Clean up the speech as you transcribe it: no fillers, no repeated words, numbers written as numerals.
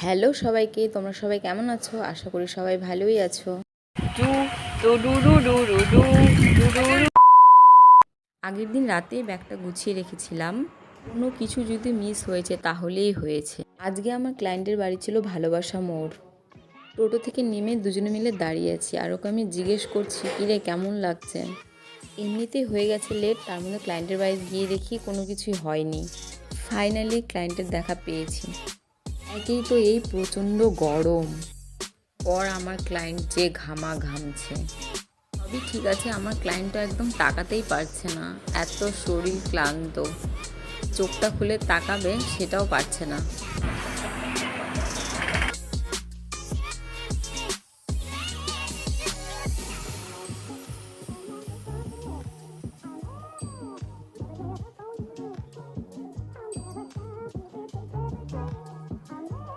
Hello সবাইকে, তোমরা সবাই কেমন আছো? আশা করি সবাই ভালোই আছো। আগের দিন রাতেই ব্যাগটা গুছিয়ে রেখেছিলাম, কোনো কিছু যদি মিস হয়েছে তাহলেই হয়েছে। আজকে আমার ক্লায়েন্টের বাড়ি ছিল ভালোবাসা মোড়। টোটো থেকে নেমে দুজনে মিলে দাঁড়িয়ে আছি, আর ওকে আমি জিজ্ঞেস করছি, কিরে কেমন লাগছে? এমনিতেই হয়ে গেছে লেট, তার মধ্যে ক্লায়েন্টের বাড়ি গিয়ে দেখি কোনো কিছুই হয়নি। ফাইনালি ক্লায়েন্টের দেখা পেয়েছি। একেই তো এই প্রচণ্ড গরম, পর আমার ক্লায়েন্ট যে ঘামছে। সবই ঠিক আছে, আমার ক্লায়েন্টটা একদম তাকাতেই পারছে না, এত শরীর ক্লান্ত। চোখটা খুলে তাকাবে সেটাও পারছে না।